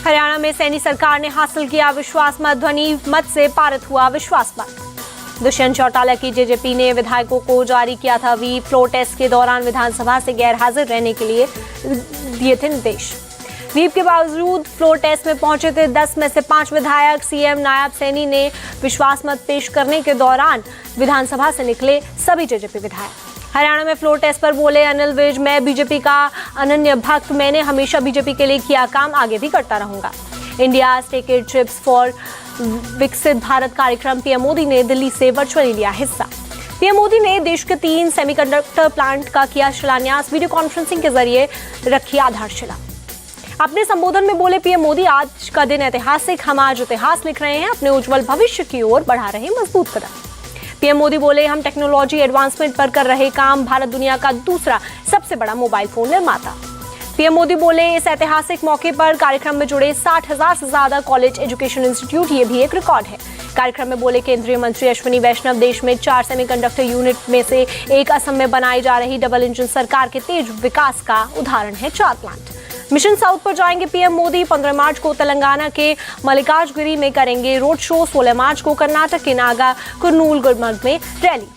हरियाणा में सैनी सरकार ने हासिल किया विश्वास मत, ध्वनि मत से पारित हुआ विश्वास मत। दुष्यंत चौटाला की जेजेपी ने विधायकों को जारी किया था व्हीप। फ्लोर टेस्ट के दौरान विधानसभा से गैर हाजिर रहने के लिए दिए थे निर्देश। व्हीप के बावजूद फ्लोर टेस्ट में पहुंचे थे 10 में से 5 विधायक। सीएम नायब सैनी ने विश्वास मत पेश करने के दौरान विधानसभा से निकले सभी जेजेपी विधायक। हरियाणा में फ्लोर टेस्ट पर बोले अनिल विज, मैं बीजेपी का अनन्य भक्त, मैंने हमेशा बीजेपी के लिए किया काम, आगे भी करता रहूंगा। इंडिया टेक चिप्स फॉर विकसित भारत कार्यक्रम पीएम मोदी ने दिल्ली से वर्चुअली लिया हिस्सा। पीएम मोदी ने देश के 3 सेमीकंडक्टर प्लांट का किया शिलान्यास। वीडियो कॉन्फ्रेंसिंग के जरिए रखी आधारशिला। अपने संबोधन में बोले पीएम मोदी, आज का दिन ऐतिहासिक, हम आज इतिहास लिख रहे हैं, अपने उज्जवल भविष्य की ओर बढ़ा रहे मजबूत कदम। पीएम मोदी बोले, हम टेक्नोलॉजी एडवांसमेंट पर कर रहे काम, भारत दुनिया का दूसरा सबसे बड़ा मोबाइल फोन निर्माता। पीएम मोदी बोले, इस ऐतिहासिक मौके पर कार्यक्रम में जुड़े 60,000 से ज्यादा कॉलेज एजुकेशन इंस्टीट्यूट, ये भी एक रिकॉर्ड है। कार्यक्रम में बोले केंद्रीय मंत्री अश्विनी वैष्णव, देश में 4 सेमीकंडक्टर यूनिट में से एक असम में बनाई जा रही डबल इंजन सरकार के तेज विकास का उदाहरण है 4 प्लांट। मिशन साउथ पर जाएंगे पीएम मोदी। 15 मार्च को तेलंगाना के मल्लिकार्जुगिरी में करेंगे रोड शो। 16 मार्च को कर्नाटक के नागा कुर्नूल गुलमर्ग में रैली।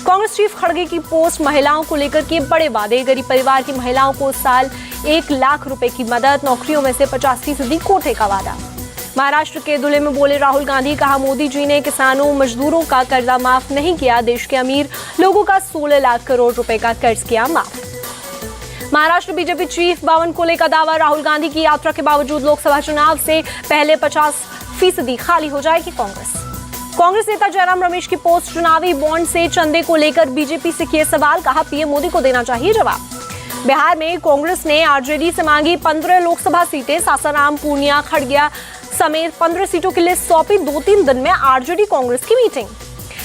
कांग्रेस चीफ खड़गे की पोस्ट, महिलाओं को लेकर किए बड़े वादे। गरीब परिवार की महिलाओं को साल 1 लाख रुपए की मदद, नौकरियों में से 50% कोटे का वादा। महाराष्ट्र के धुले में बोले राहुल गांधी, कहा मोदी जी ने किसानों मजदूरों का कर्जा माफ नहीं किया, देश के अमीर लोगों का 16 लाख करोड़ रुपए का कर्ज किया माफ। महाराष्ट्र बीजेपी चीफ बावन कोले का दावा, राहुल गांधी की यात्रा के बावजूद लोकसभा चुनाव से पहले 50% खाली हो जाएगी कांग्रेस। कांग्रेस नेता जयराम रमेश की पोस्ट, चुनावी बॉन्ड से चंदे को लेकर बीजेपी से किए सवाल, कहा पीएम मोदी को देना चाहिए जवाब। बिहार में कांग्रेस ने आरजेडी से मांगी 15 लोकसभा सीटें। सासाराम, पूर्णिया, खगड़िया समेत 15 सीटों के लिए सौंपी 2-3 दिन में आरजेडी कांग्रेस की मीटिंग।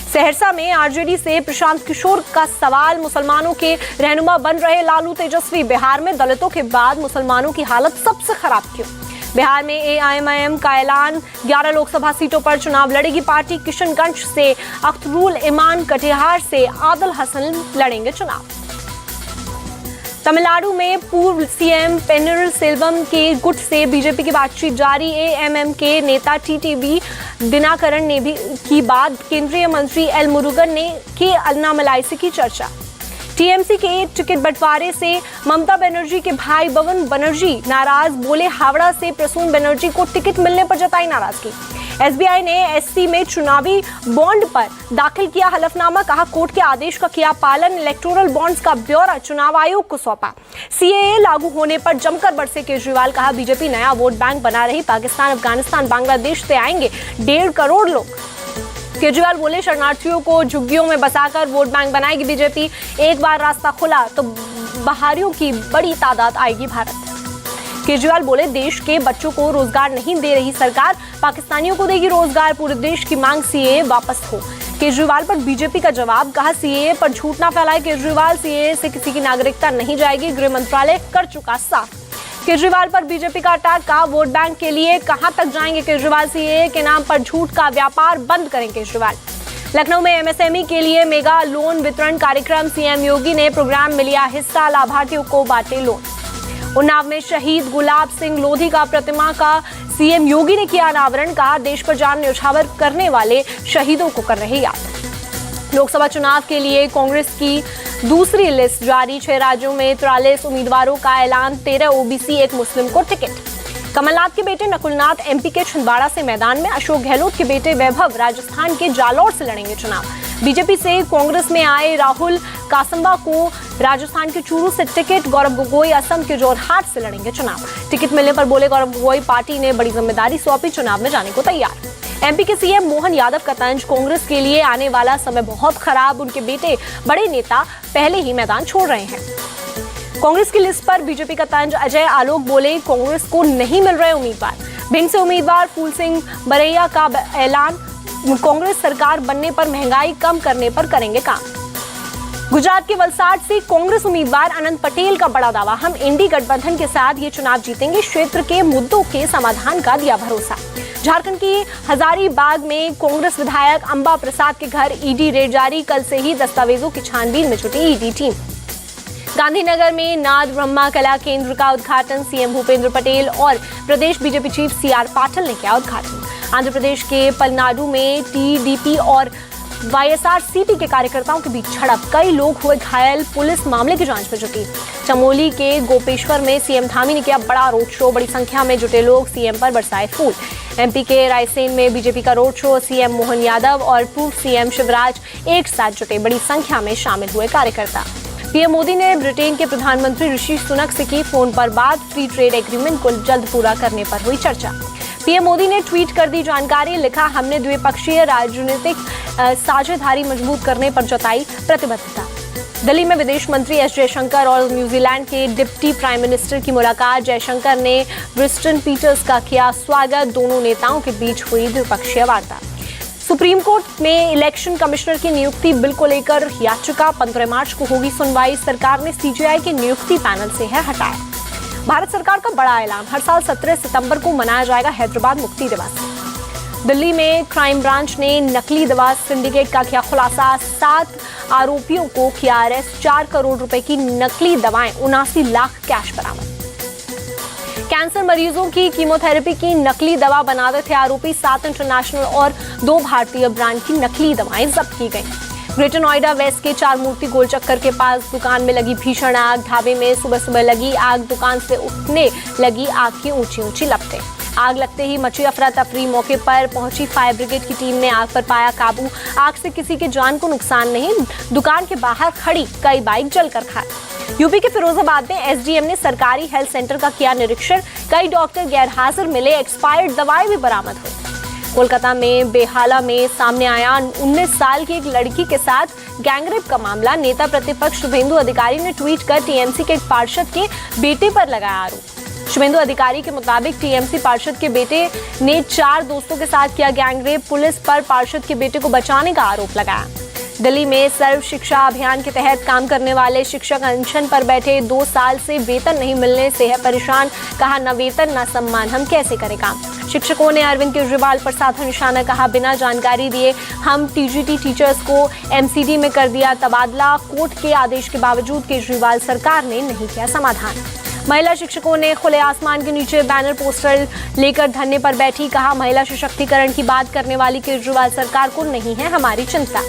सहरसा में आरजेडी से प्रशांत किशोर का सवाल, मुसलमानों के रहनुमा बन रहे लालू तेजस्वी, बिहार में दलितों के बाद मुसलमानों की हालत सबसे खराब क्यों। बिहार में एआईएमआईएम का ऐलान, 11 लोकसभा सीटों पर चुनाव लड़ेगी पार्टी। किशनगंज से अख्तरुल इमान, कटिहार से आदिल हसन लड़ेंगे चुनाव। तमिलनाडु में पूर्व सीएम पेन्निरल सेल्वम के गुट से बीजेपी की बातचीत जारी। एएमएम के नेता टीटीवी दिनाकरन ने भी की बात। केंद्रीय मंत्री एल मुरुगन ने के अन्नामलाई से की चर्चा। टीएमसी के टिकट बंटवारे से ममता बनर्जी के भाई भवन बनर्जी नाराज, बोले हावड़ा से प्रसून बनर्जी को टिकट मिलने पर जताई नाराजगी। एसबीआई ने एससी में चुनावी बॉन्ड पर दाखिल किया हलफनामा, कहा कोर्ट के आदेश का किया पालन। इलेक्टोरल बॉन्ड्स का ब्यौरा चुनाव आयोग को सौंपा। सीएए लागू होने पर जमकर बरसे केजरीवाल, कहा बीजेपी नया वोट बैंक बना रही, पाकिस्तान, अफगानिस्तान, बांग्लादेश से आएंगे 1.5 करोड़ लोग। केजरीवाल बोले शरणार्थियों को झुग्गियों में बसाकर वोट बैंक बनाएगी बीजेपी, एक बार रास्ता खुला तो बाहरियों की बड़ी तादाद आएगी भारत। केजरीवाल बोले देश के बच्चों को रोजगार नहीं दे रही सरकार, पाकिस्तानियों को देगी रोजगार, पूरे देश की मांग सीएए वापस हो। केजरीवाल पर बीजेपी का जवाब, कहा सीएए पर झूठ ना फैलाए केजरीवाल, सीएए से किसी की नागरिकता नहीं जाएगी, गृह मंत्रालय कर चुका साफ। केजरीवाल पर बीजेपी का अटैक, कहा वोट बैंक के लिए कहां तक जाएंगे केजरीवाल, सीएए के नाम पर झूठ का व्यापार बंद करें केजरीवाल। लखनऊ में एमएसएमई के लिए मेगा लोन वितरण कार्यक्रम, सीएम योगी ने प्रोग्राम में लिया हिस्सा, लाभार्थियों को बांटे लोन। उन्नाव में शहीद गुलाब सिंह लोधी का प्रतिमा का सीएम योगी ने किया अनावरण, कहा देश पर जान न्यौछावर करने वाले शहीदों को कर रहे याद। लोकसभा चुनाव के लिए कांग्रेस की दूसरी लिस्ट जारी, 6 राज्यों में 43 उम्मीदवारों का ऐलान, 13 ओबीसी, 1 मुस्लिम को टिकट। कमलनाथ के बेटे नकुलनाथ एमपी के छिंदवाड़ा से मैदान में, अशोक गहलोत के बेटे वैभव राजस्थान के जालौर से लड़ेंगे चुनाव। बीजेपी से कांग्रेस में आए राहुल कासंबा को राजस्थान के चूरू से टिकट, गौरव गोगोई असम के जोरहाट से लड़ेंगे चुनाव। टिकट मिलने पर बोले गौरव गोगोई, पार्टी ने बड़ी जिम्मेदारी सौंपी, चुनाव में जाने को तैयार। एमपी के सीएम मोहन यादव का तंज, कांग्रेस के लिए आने वाला समय बहुत खराब, उनके बेटे बड़े नेता पहले ही मैदान छोड़ रहे हैं। कांग्रेस की लिस्ट पर बीजेपी का तंज, अजय आलोक बोले कांग्रेस को नहीं मिल रहे उम्मीदवार। भिंड से उम्मीदवार फूल सिंह बरैया का ऐलान, कांग्रेस सरकार बनने पर महंगाई कम करने पर करेंगे काम। गुजरात के वलसाड से कांग्रेस उम्मीदवार अनंत पटेल का बड़ा दावा, हम इंडी गठबंधन के साथ ये चुनाव जीतेंगे, क्षेत्र के मुद्दों के समाधान का दिया भरोसा। झारखंड की हजारीबाग में कांग्रेस विधायक अंबा प्रसाद के घर ईडी रेड जारी, कल से ही दस्तावेजों की छानबीन में जुटी ईडी टीम। गांधीनगर में नाद ब्रह्मा कला केंद्र का उद्घाटन सीएम भूपेंद्र पटेल और प्रदेश बीजेपी चीफ सीआर पाटिल ने किया उद्घाटन। आंध्र प्रदेश के पलनाडु में टीडीपी और वाईएसआरसीपी के कार्यकर्ताओं के बीच झड़प, कई लोग हुए घायल, पुलिस मामले की जांच में जुटी। चमोली के गोपेश्वर में सीएम धामी ने किया बड़ा रोड शो, बड़ी संख्या में जुटे लोग सीएम पर बरसाए फूल। एमपी के रायसेन में बीजेपी का road show, CM Mohan Yadav और पूर्व सीएम शिवराज एक साथ जुटे, बड़ी संख्या में शामिल हुए कार्यकर्ता। पीएम मोदी ने ब्रिटेन के प्रधानमंत्री ऋषि सुनक से की फोन पर बात, फ्री ट्रेड एग्रीमेंट को जल्द पूरा करने पर हुई चर्चा। पीएम मोदी ने ट्वीट कर दी जानकारी, लिखा हमने द्विपक्षीय राजनीतिक साझेदारी मजबूत करने पर जताई प्रतिबद्धता। दिल्ली में विदेश मंत्री एस जयशंकर और न्यूजीलैंड के डिप्टी प्राइम मिनिस्टर की मुलाकात, जयशंकर ने विंस्टन पीटर्स का किया स्वागत, दोनों नेताओं के बीच हुई द्विपक्षीय वार्ता। सुप्रीम कोर्ट में इलेक्शन कमिश्नर की नियुक्ति बिल को लेकर याचिका, 15 मार्च को होगी सुनवाई, सरकार ने सीजेआई के नियुक्ति पैनल से है हटाया। भारत सरकार का बड़ा ऐलान, हर साल 17 सितंबर को मनाया जाएगा हैदराबाद मुक्ति दिवस। दिल्ली में क्राइम ब्रांच ने नकली दवा सिंडिकेट का किया खुलासा, 7 आरोपियों को किया अरेस्ट, 4 करोड़ रुपए की नकली दवाएं, 79 लाख कैश बरामद। कैंसर मरीजों की कीमोथेरेपी की नकली दवा बनाते थे आरोपी, 7 इंटरनेशनल और 2 भारतीय ब्रांड की नकली दवाएं जब्त की गईं। ग्रेटर नोएडा वेस्ट के 4 मूर्ति गोल चक्कर के पास दुकान में लगी भीषण आग, ढाबे में सुबह सुबह लगी आग, दुकान से उठने लगी आग की ऊंची ऊंची लपटें। आग लगते ही मची अफरा तफरी, मौके पर पहुंची फायर ब्रिगेड की टीम ने आग पर पाया काबू। आग से किसी के जान को नुकसान नहीं, दुकान के बाहर खड़ी कई बाइक जलकर खाई। यूपी के फिरोजाबाद में एसडीएम ने सरकारी हेल्थ सेंटर का किया निरीक्षण, कई डॉक्टर गैरहाजिर मिले, एक्सपायर्ड दवाएं भी बरामद हुई। कोलकाता में बेहाला में सामने आया 19 साल की एक लड़की के साथ गैंगरेप का मामला, नेता प्रतिपक्ष शुभेंदु अधिकारी ने ट्वीट कर टीएमसी के एक पार्षद के बेटे पर लगाया आरोप। शुभेंदु अधिकारी के मुताबिक टीएमसी पार्षद के बेटे ने 4 दोस्तों के साथ किया गैंगरेप, पुलिस पर पार्षद के बेटे को बचाने का आरोप लगाया। दिल्ली में सर्व शिक्षा अभियान के तहत काम करने वाले शिक्षक अनशन पर बैठे, 2 साल से वेतन नहीं मिलने से है परेशान, कहा न वेतन न सम्मान, हम कैसे करें काम। शिक्षकों ने अरविंद केजरीवाल पर साधा निशाना, कहा बिना जानकारी दिए हम टीजीटी टीचर्स को एमसीडी में कर दिया तबादला, कोर्ट के आदेश के बावजूद केजरीवाल सरकार ने नहीं किया समाधान। महिला शिक्षकों ने खुले आसमान के नीचे बैनर पोस्टर लेकर धरने पर बैठी, कहा महिला सशक्तिकरण की बात करने वाली केजरीवाल सरकार को नहीं है हमारी चिंता।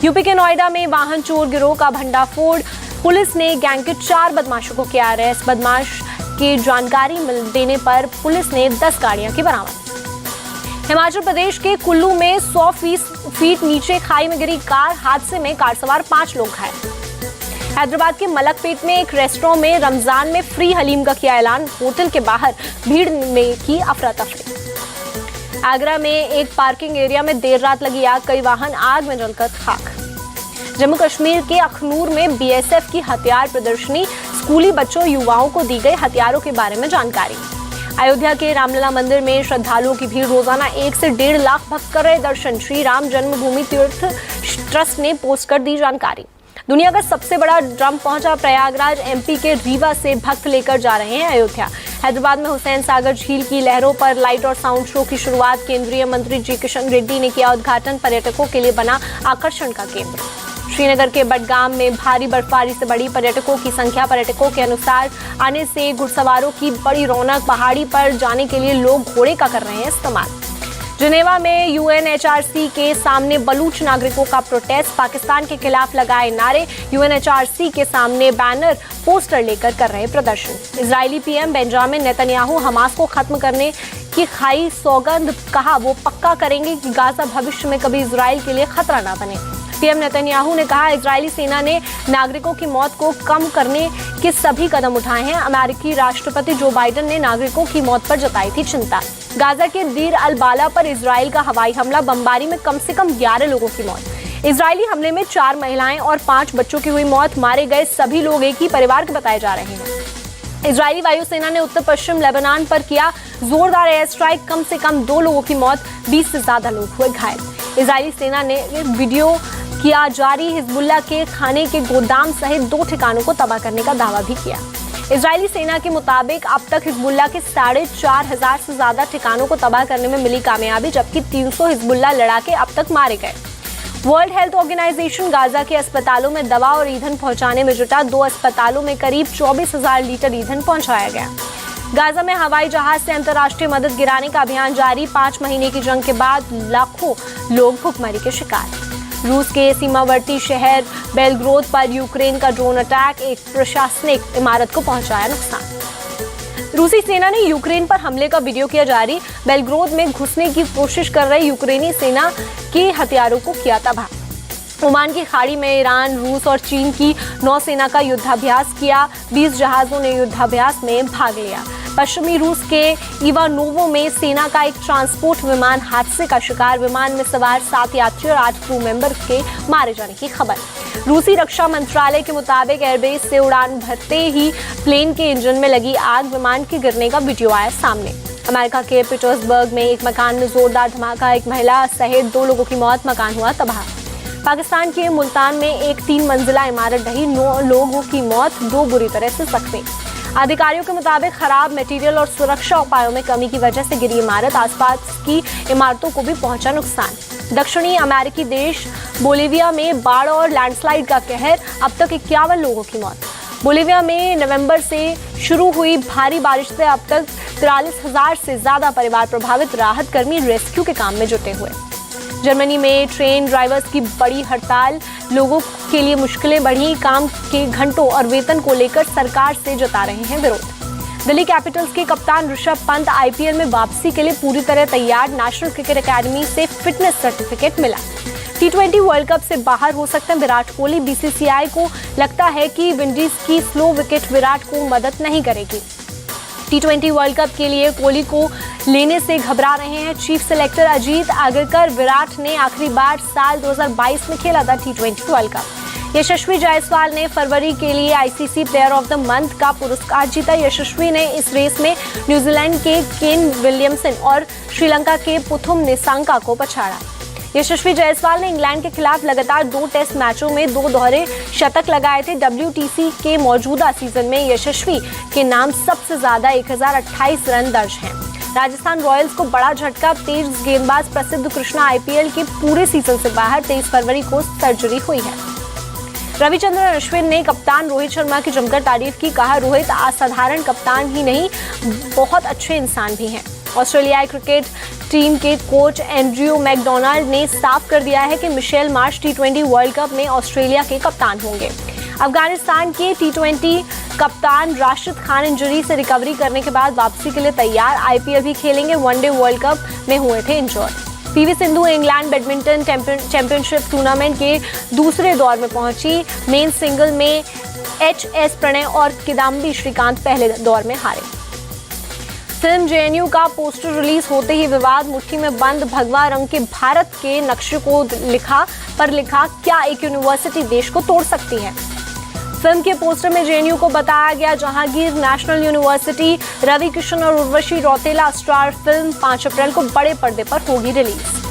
यूपी के नोएडा में वाहन चोर गिरोह का भंडाफोड़, पुलिस ने गैंग के 4 बदमाशों को किया अरेस्ट, बदमाश की जानकारी देने पर पुलिस ने 10 गाड़ियां की बरामद। हिमाचल प्रदेश के कुल्लू में 100 फीट नीचे खाई में गिरी कार, हादसे में कार सवार 5 लोग घायल। हैदराबाद के मलकपेट में एक रेस्टोरेंट में रमजान में फ्री हलीम का किया ऐलान, होटल के बाहर भीड़ में की अफरा तफरी। आगरा में एक पार्किंग एरिया में देर रात लगी आग, कई वाहन आग में जलकर खाक। जम्मू कश्मीर के अखनूर में बीएसएफ की हथियार प्रदर्शनी, स्कूली बच्चों युवाओं को दी गई हथियारों के बारे में जानकारी। अयोध्या के रामलला मंदिर में श्रद्धालुओं की भीड़, रोजाना 1 से 1.5 लाख भक्त कर रहे दर्शन, श्री राम जन्मभूमि तीर्थ ट्रस्ट ने पोस्ट कर दी जानकारी। दुनिया का सबसे बड़ा ड्रम पहुंचा प्रयागराज, एमपी के रीवा से भक्त लेकर जा रहे हैं अयोध्या। हैदराबाद में हुसैन सागर झील की लहरों पर लाइट और साउंड शो की शुरुआत, केंद्रीय मंत्री जी किशन रेड्डी ने किया उद्घाटन, पर्यटकों के लिए बना आकर्षण का केंद्र। श्रीनगर के बडगाम में भारी बर्फबारी से बढ़ी पर्यटकों की संख्या, पर्यटकों के अनुसार आने से घुड़सवारों की बड़ी रौनक, पहाड़ी पर जाने के लिए लोग घोड़े का कर रहे हैं इस्तेमाल। जिनेवा में यूएनएचआरसी के सामने बलूच नागरिकों का प्रोटेस्ट, पाकिस्तान के खिलाफ लगाए नारे, यूएनएचआरसी के सामने बैनर पोस्टर लेकर कर रहे प्रदर्शन। Israeli PM Benjamin Netanyahu Hamas को खत्म करने की खाई सौगंध, कहा वो पक्का करेंगे कि गाजा भविष्य में कभी इजराइल के लिए खतरा ना बने। पीएम नेतन्याहू ने कहा इजरायली सेना ने नागरिकों की मौत को कम करने के सभी कदम उठाए हैं। अमेरिकी राष्ट्रपति जो बाइडेन ने नागरिकों की मौत पर जताई थी चिंता। गाजा के दीर अल बाला पर इजराइल का हवाई हमला, बमबारी में कम से कम 11 लोगों की मौत। इजरायली हमले में 4 महिलाएं और 5 बच्चों की हुई मौत, मारे गए सभी लोग एक ही परिवार के बताए जा रहे हैं। इजरायली वायुसेना ने उत्तर पश्चिम लेबनान पर किया जोरदार एयर स्ट्राइक, कम से कम 2 लोगों की मौत, 20 से ज्यादा लोग हुए घायल। इजरायली सेना ने वीडियो किया जारी, हिजबुल्लाह के खाने के गोदाम सहित 2 ठिकानों को तबाह करने का दावा भी किया। इजरायली सेना के मुताबिक अब तक हिजबुल्लाह के 4,500 से ज्यादा ठिकानों को तबाह करने में मिली कामयाबी, जबकि 300 हिजबुल्लाह लड़ाके अब तक मारे गए। वर्ल्ड हेल्थ ऑर्गेनाइजेशन गाजा के अस्पतालों में दवा और ईंधन पहुंचाने में जुटा। 2 अस्पतालों में करीब 24,000 लीटर ईंधन पहुंचाया गया। गाजा में हवाई जहाज से अंतर्राष्ट्रीय मदद गिराने का अभियान जारी। 5 महीने की जंग के बाद लाखों लोग भुखमरी के शिकार। रूस के सीमावर्ती शहर बेलग्रोद पर यूक्रेन का ड्रोन अटैक, एक प्रशासनिक इमारत को पहुंचाया नुकसान। रूसी सेना ने यूक्रेन पर हमले का वीडियो किया जारी। बेलग्रोद में घुसने की कोशिश कर रहे यूक्रेनी सेना के हथियारों को किया तबाह। ओमान की खाड़ी में ईरान, रूस और चीन की नौसेना का युद्धाभ्यास किया। 20 जहाजों ने युद्धाभ्यास में भाग लिया। पश्चिमी रूस के इवानोवो में सेना का एक ट्रांसपोर्ट विमान हादसे का शिकार। विमान में सवार 7 यात्री और 8 क्रू मेंबर के मारे जाने की खबर। रूसी रक्षा मंत्रालय के मुताबिक एयरबेस से उड़ान भरते ही प्लेन के इंजन में लगी आग, विमान के गिरने का वीडियो आया सामने। अमेरिका के पीटर्सबर्ग में एक मकान में जोरदार धमाका, एक महिला सहित 2 लोगों की मौत, मकान हुआ तबाह। पाकिस्तान के मुल्तान में एक 3 मंजिला इमारत ढही, 9 लोगों की मौत, 2 बुरी तरह से जख्मी। अधिकारियों के मुताबिक खराब मटेरियल और सुरक्षा उपायों में कमी की वजह से गिरी इमारत, आसपास की इमारतों को भी पहुंचा नुकसान। दक्षिणी अमेरिकी देश बोलिविया में बाढ़ और लैंडस्लाइड का कहर, अब तक 51 लोगों की मौत। बोलिविया में नवंबर से शुरू हुई भारी बारिश से अब तक 43,000 से ज्यादा परिवार प्रभावित। राहत कर्मी रेस्क्यू के काम में जुटे हुए। जर्मनी में ट्रेन ड्राइवर्स की बड़ी हड़ताल, लोगों के लिए मुश्किलें बढ़ी। काम के घंटों और वेतन को लेकर सरकार से जता रहे हैं विरोध। दिल्ली कैपिटल्स के कप्तान ऋषभ पंत आईपीएल में वापसी के लिए पूरी तरह तैयार। नेशनल क्रिकेट एकेडमी से फिटनेस सर्टिफिकेट मिला। T20 वर्ल्ड कप से बाहर हो सकते हैं विराट कोहली। बीसीसीआई को लगता है कि विंडीज की स्लो विकेट विराट को मदद नहीं करेगी। T20 वर्ल्ड कप के लिए कोहली को लेने से घबरा रहे हैं चीफ सेलेक्टर अजीत आगरकर। विराट ने आखिरी बार साल 2022 में खेला था T20 वर्ल्ड कप। यशस्वी जायसवाल ने फरवरी के लिए ICC player of the month का पुरस्कार जीता। यशस्वी ने इस रेस में न्यूजीलैंड के केन विलियमसन और श्रीलंका के पुथुम निसांका को पछाड़ा। यशस्वी जायसवाल ने इंग्लैंड के खिलाफ लगातार 2 टेस्ट मैचों में 2 दोहरे शतक लगाए थे। WTC के मौजूदा सीजन में यशस्वी के नाम सबसे ज्यादा 1028 रन दर्ज हैं। राजस्थान रॉयल्स को बड़ा झटका, तेज गेंदबाज प्रसिद्ध कृष्णा आईपीएल के पूरे सीजन से बाहर। 23 फरवरी को सर्जरी हुई है। रविचंद्रन अश्विन ने कप्तान रोहित शर्मा की जमकर तारीफ की। कहा, रोहित असाधारण कप्तान ही नहीं, बहुत अच्छे इंसान भी हैं। ऑस्ट्रेलियाई क्रिकेट टीम के कोच एंड्रयू मैकडोनाल्ड ने साफ कर दिया है कि Mitchell Marsh T20 world cup में ऑस्ट्रेलिया के कप्तान होंगे। अफगानिस्तान के T20 कप्तान राशिद खान इंजरी से रिकवरी करने के बाद वापसी के लिए तैयार। आईपीएल भी खेलेंगे। वनडे वर्ल्ड कप में हुए थे injured. PV Sindhu England badminton championship tournament के दूसरे दौर में पहुंची। मेन सिंगल में HS प्रणय और किदाम्बी श्रीकांत पहले दौर में हारे। फिल्म JNU का पोस्टर रिलीज होते ही विवाद, मुट्ठी में बंद भगवा रंग के भारत के नक्शे को लिखा, क्या एक यूनिवर्सिटी देश को तोड़ सकती है। फिल्म के पोस्टर में JNU को बताया गया जहांगीर नेशनल यूनिवर्सिटी। रवि किशन और उर्वशी रौतेला स्टार फिल्म 5 अप्रैल को बड़े पर्दे पर होगी रिलीज।